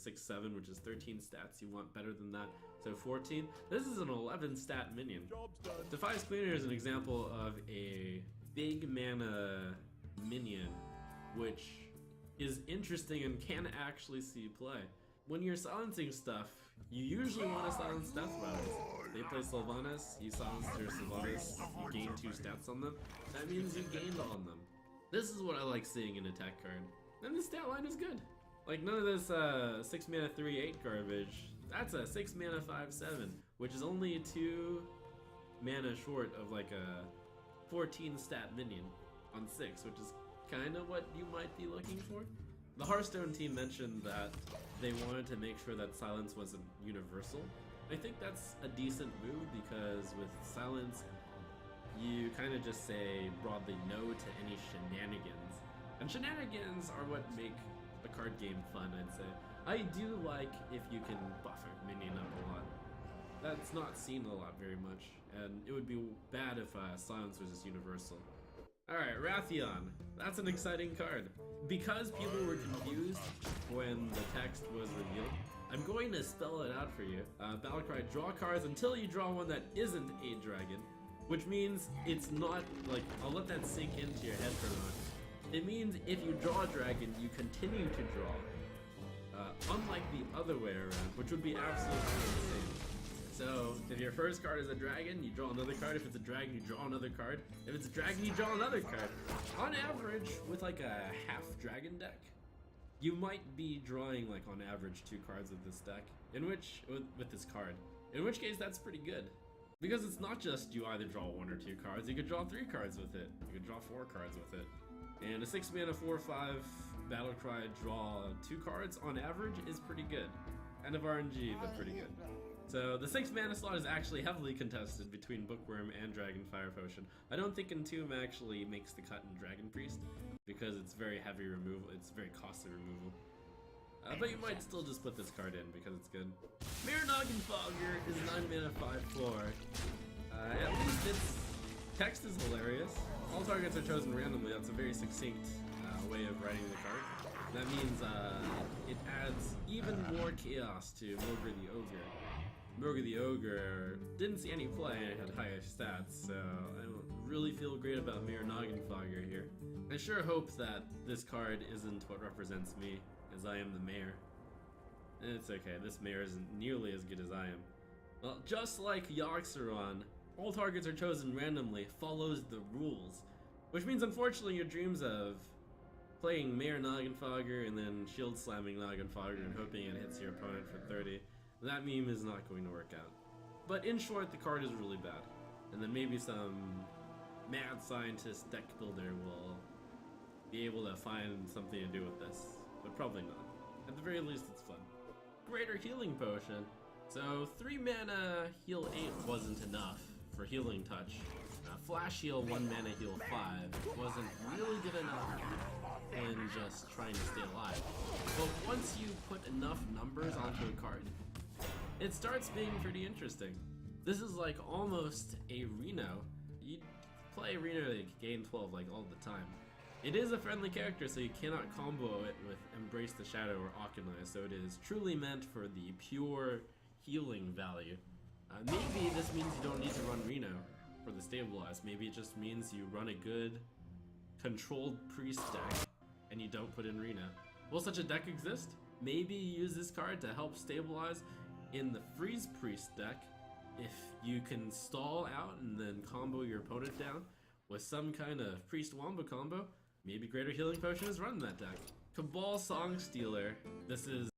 6, 7, which is 13 stats. You want better than that, so 14. This is an 11 stat minion. Defies Cleaner is an example of a big mana minion, which is interesting and can actually see play. When you're silencing stuff, you usually want to silence Death Riders. They play Sylvanas, you silence their Sylvanas, you gain 2 stats on them. That means you gained on them. This is what I like seeing in a tech card. And the stat line is good. Like none of this 6 mana 3/8 garbage. That's a 6 mana 5/7, which is only 2 mana short of like a 14 stat minion on 6, which is kind of what you might be looking for. The Hearthstone team mentioned that they wanted to make sure that silence wasn't universal. I think that's a decent move because with silence, you kind of just say broadly no to any shenanigans. And shenanigans are what make a card game fun, I'd say. I do like if you can buffer minion up a lot. That's not seen a lot very much, and it would be bad if silence was just universal. Alright, Wrathion. That's an exciting card. Because people were confused when the text was revealed, I'm going to spell it out for you. Battlecry, draw cards until you draw one that isn't a dragon, which means it's not, like, I'll let that sink into your head for a moment. It means if you draw a dragon, you continue to draw. Unlike the other way around, which would be absolutely insane. So, if your first card is a dragon, you draw another card. If it's a dragon, you draw another card. If it's a dragon, you draw another card. On average, with like a half dragon deck, you might be drawing like on average 2 cards with this deck. With this card. In which case, that's pretty good. Because it's not just you either draw 1 or 2 cards, you could draw 3 cards with it. You could draw 4 cards with it. And a 6 mana 4/5 Battlecry draw 2 cards on average is pretty good. End of RNG, but pretty good. So the 6 mana slot is actually heavily contested between Bookworm and Dragon Fire Potion. I don't think Entomb actually makes the cut in Dragon Priest because it's very heavy removal, it's very costly removal. But you might still just put this card in because it's good. Mirror Noggenfogger is 9 mana 5/4. At least its text is hilarious. All targets are chosen randomly. That's a very succinct way of writing the card. That means it adds even more chaos to Mogre the Ogre. Mogre the Ogre didn't see any play and it had higher stats, so I don't really feel great about Mirror Noggenfogger here. I sure hope that this card isn't what represents me, as I am the mayor. It's okay, this mayor isn't nearly as good as I am. Well, just like Yaxaron, all targets are chosen randomly follows the rules, which means unfortunately your dreams of playing Mayor Noggenfogger and then shield slamming Noggenfogger and hoping it hits your opponent for 30, that meme is not going to work out. But in short, the card is really bad. And then maybe some mad scientist deck builder will be able to find something to do with this, but probably not. At the very least, it's fun. Greater Healing Potion. So 3 mana heal 8 wasn't enough for Healing Touch. Flash Heal 1 mana heal 5 wasn't really good enough in just trying to stay alive. But once you put enough numbers onto a card, it starts being pretty interesting. This is like almost a Reno. You play Reno to gain 12 like all the time. It is a friendly character, so you cannot combo it with Embrace the Shadow or Ocanize, so it is truly meant for the pure healing value. Maybe this means you don't need to run Reno for the stabilize. Maybe it just means you run a good controlled priest deck and you don't put in Reno. Will such a deck exist? Maybe you use this card to help stabilize in the freeze priest deck if you can stall out and then combo your opponent down with some kind of priest wombo combo. Maybe Greater Healing Potion is running that deck. Cabal Song Stealer. This is